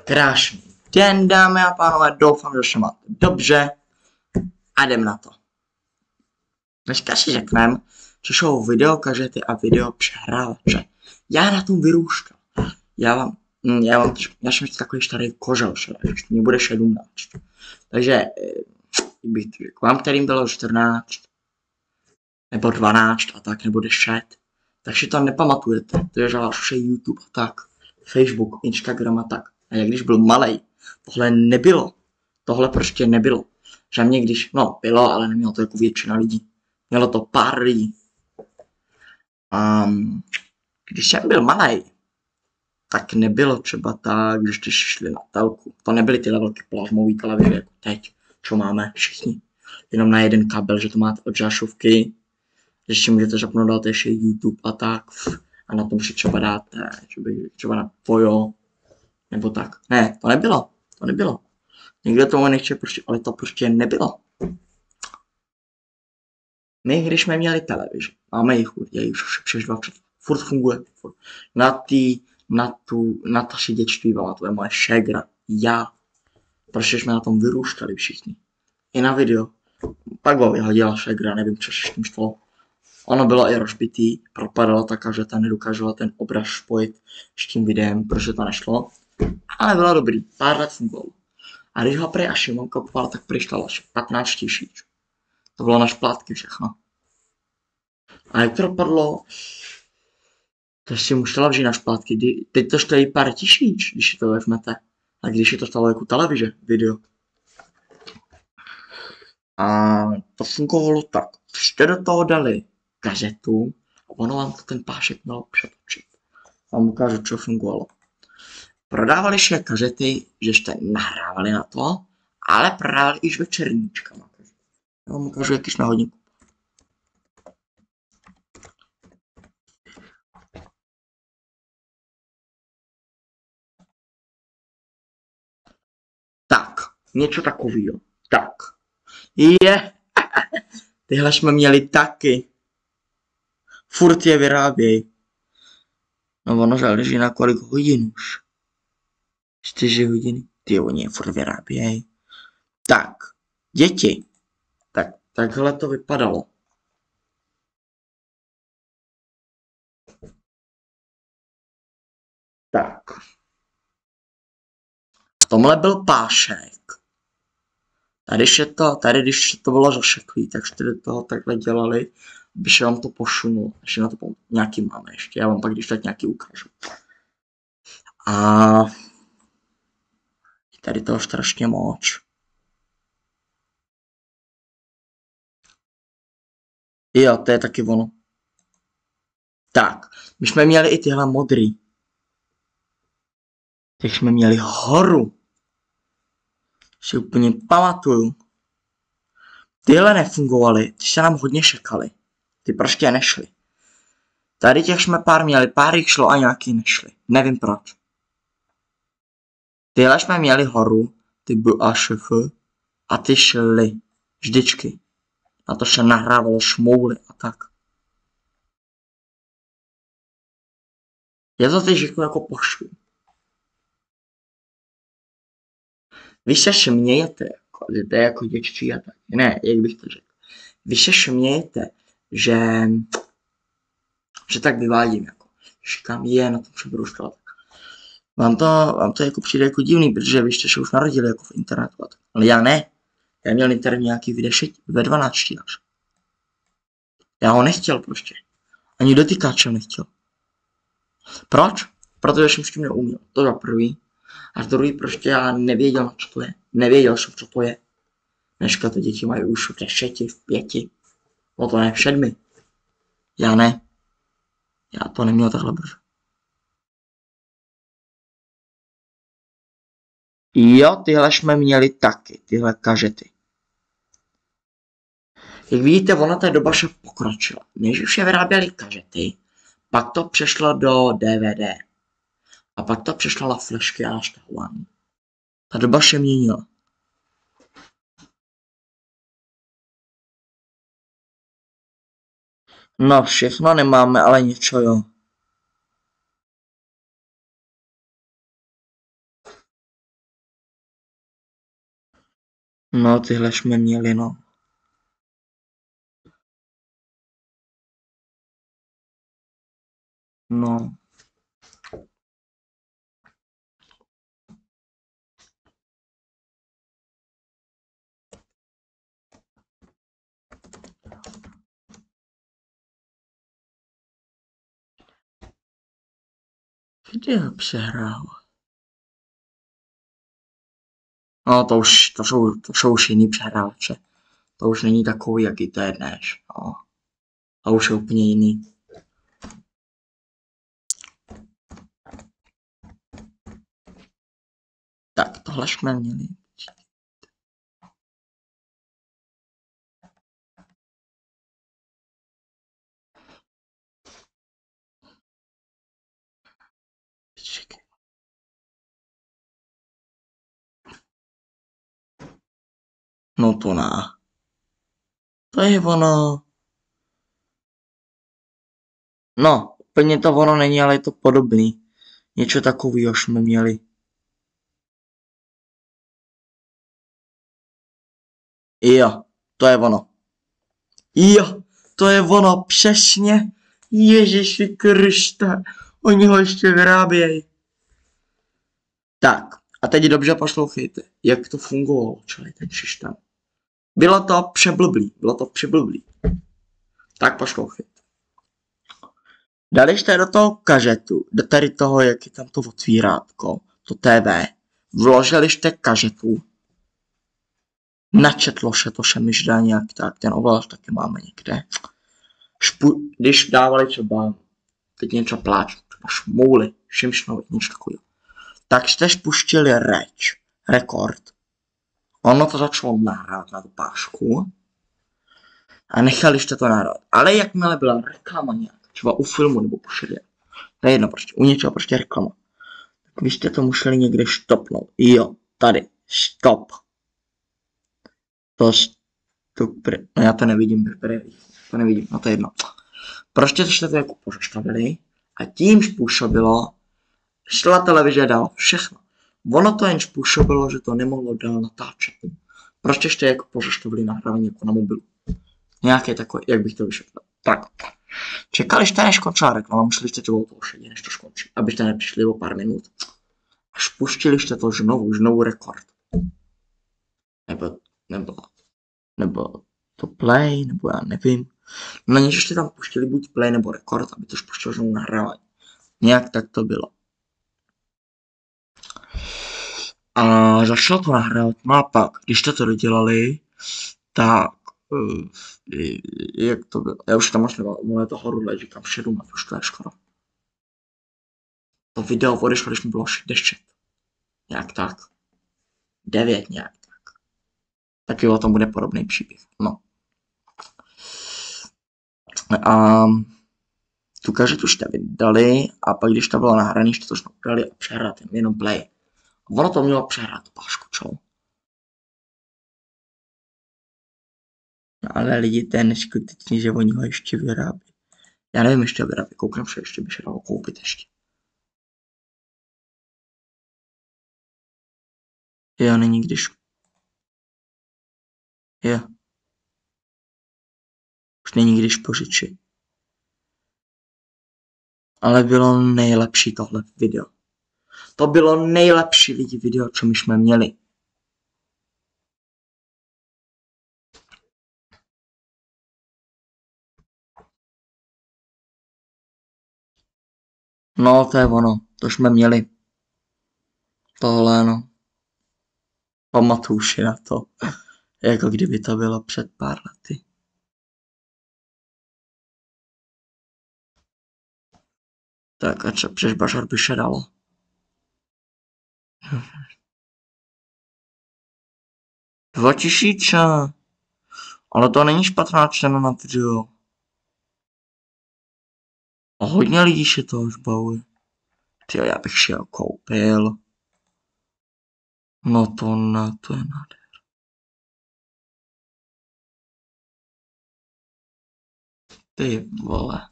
Krásný den, dámy a pánové, doufám, že se máte dobře a jdem na to. Dneska si řekneme, co jsou videokazety a videopřehrávače. Já na tom vyrůstal. Já jsem takový starý kožel, že mě bude 17. Takže, bych to řekl, vám, kterým bylo 14, nebo 12 a tak, nebo 10, tak si to nepamatujete, to je že váš YouTube a tak, Facebook, Instagram a tak. A jak když byl malej, tohle nebylo. Tohle prostě nebylo. Že mě když, no bylo, ale nemělo to jako většina lidí. Mělo to pár lidí. Když jsem byl malej, tak nebylo třeba tak, když jste šli na telku. To nebyly tyhle velké plazmové televize jako teď, co máme všichni. Jenom na jeden kabel, že to máte od žášovky, že si můžete zapnout dát ještě YouTube a tak. A na tom si třeba dáte, třeba na Pojo, nebo tak. Ne, to nebylo. Nikdo tomu nechce, prostě, ale to prostě nebylo. My, když jsme měli televizi, máme jich už přes 20, furt funguje. Furt. Na to si dětství pamatuje moje šegra, já. Protože jsme na tom vyrůstali všichni. I na video. Pak ho vyhodila šegra, nevím, co se s tím stalo. Ono bylo i rozbitý, propadalo tak, že ta nedokážela ten obraz spojit s tím videem, protože to nešlo. Ale bylo dobrý, pár let fungovalo. A když ho prej až Šimonka kupovala, tak přišlo asi 15 000. To bylo na šplátky všechno. A jak to dopadlo, to si musela vzít na šplátky. Teď to stojí pár tisíc, když si to vezmete. A když je to stalo jako televize, video. A to fungovalo tak. Jste do toho dali kazetu a ono vám to ten pášek mělo přetočit. Vám ukážu, co fungovalo. Prodávali se kazety, že jste nahrávali na to, ale prodávali i s večerníčkama. Já vám ukážu, jaký jsme hodinku. Tak, něco takového. Tak. Tyhle jsme měli taky. Furt je vyráběj. No ono záleží na kolik hodin už. 4 hodiny. Ty oni je furt vyráběj. Tak, děti. Takhle to vypadalo. Tak. V tomhle byl pášek. Tady když to bylo zašeklý, tak jste do toho takhle dělali, aby se vám to posunulo. Ještě na to nějaký máme ještě, já vám pak když tak nějaký ukážu. A tady toho strašně moc. Jo, to je taky ono. Tak, my jsme měli i tyhle modrý. Těch jsme měli horu. Si úplně pamatuju. Tyhle nefungovaly, ty se nám hodně šekaly. Ty prostě nešly. Tady těch jsme pár měli, pár jich šlo a nějaký nešly. Nevím proč. Tyhle jsme měli horu, ty B a šf, a ty šly. Vždycky. Na to se nahrávalo šmouly a tak. Je to teď jako pošlu. Vy se smějete, jako, že to je jako dětství a tak. Ne, jak bych to řekl. Vy se smějete, že tak vyvádím, jako. Říkám, na tom jsem vyrůstal. Vám to jako přijde jako divný, protože vy jste se už narodili jako v internetu a tak. Ale já ne. Já měl internet nějaký ve 12 až. Já ho nechtěl prostě. Ani dotýkačem nechtěl. Proč? Protože jsem s tím neuměl. To za prvý. A za druhý prostě já nevěděl, na co to je. Nevěděl jsem, co to je. Dneska to děti mají už v 10, v 5. No to ne, v 7. Já ne. Já to neměl takhle brzo. Jo, tyhle jsme měli taky, tyhle kažety. Jak vidíte, ona ta doba se pokročila. Než už je vyráběli kažety, pak to přešlo do DVD. A pak to přešlo na flashky a na stahování. Ta doba se měnila. No, všechno nemáme, ale něco jo. No, tyhle jsme měli, no. No. Kde ho přehrál? No, to jsou už jiný přehráče. To už není takový, jaký to je dnes. No. A už je úplně jiný. Tak, tohle jsme měli. No to ne. To je ono. No, úplně to ono není, ale je to podobný. Něco takového jsme měli. Jo, to je ono. Jo, to je ono, přesně. Ježiši Kriste, oni ho ještě vyrábějí. Tak, a teď dobře poslouchejte, jak to fungovalo, celý ten systém. Bylo to přeblblý. Tak poslouchejte. Dali jste do toho kažetu, do tady toho, jak je tam to otvírátko, to TV, vložili jste kažetu, načetlo se to, se mi zdá nějak tak, ten ovladač taky máme někde. Když dávali třeba teď něco pláč, třeba šmouly, šimšnovi, něco takového, tak jste spuštili rekord. Ono to začalo nahrávat na tu pášku a nechali jste to nahrávat. Ale jakmile byla reklama nějak, třeba u filmu nebo u seriálu, to je jedno prostě, u něčeho prostě reklama, tak vy jste to museli někde stopnout. Jo, tady, stop. No já to nevidím, to nevidím, no to je jedno. Prostě jste to jako pozastavili a tím způsobilo, šla televize dál, všechno. Ono to jen způsobilo, že to nemohlo dál natáčet. Prostě jste jako pozastavili nahrávání jako na mobilu. Nějaké takové, jak bych to vysvětlil. Tak. Čekali jste, než skončila reklama, museli jste to sedět, než to skončí, abyste nepřišli o pár minut. Až pustili jste to znovu rekord. Nebo to play, nebo já nevím. No něco jste tam pustili buď play nebo rekord, aby to spustilo znovu nahrávání. Nějak tak to bylo. A začalo to nahrávat, no a pak, když jste to dodělali, tak, jak to bylo, já už tam vlastně moje to horu říkám 7 let, už to je skoro. To video odešlo, když mi bylo 10. Nějak tak. 9 nějak tak. Taky o tom bude podobný příběh, no. A tu kažetu jste vydali a pak když to bylo nahraný, jste to znovu dali a přehrát jenom play. Ono to mělo přehrát tu pášku, čo? No ale lidi, to je neskutečný, že oni ho ještě vyrábí. Já nevím, ještě vyrábí, kouknem se, ještě by se dalo koupit ještě. Jo, není když. Jo. Už není když pořičit. Ale bylo nejlepší tohle video. To bylo nejlepší lidi video, co my jsme měli. No, to je ono, to jsme měli. Tohle, no. Pamatuju si na to, jako kdyby to bylo před pár lety. Tak a co přes bazar by se dalo? 2000, ale to není špatná cena na video. A hodně lidí se toho zbavuje. Tyjo, já bych si ho koupil. No to ne, to je nádher. Ty vole.